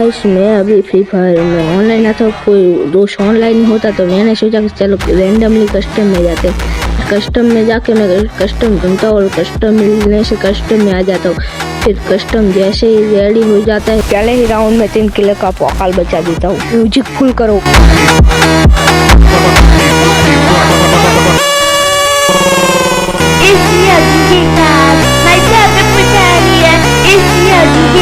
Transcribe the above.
उसमें अभी free fire में ऑनलाइन आता, कोई दोस्त ऑनलाइन होता तो मैंने सोचा कि चलो रैंडमली कस्टम में जाते। कस्टम में जाके मैं कस्टम ढूंढता हूँ और कस्टम मिलने से कस्टम में आ जाता हूँ। फिर कस्टम जैसे ही रेडी हो जाता है, पहले ही राउंड में 3 किलो का पोकाल बचा देता हूँ। म्यूजिक फुल करो। Esse é o DJ Gab, mas é da putaria. Esse é o DJ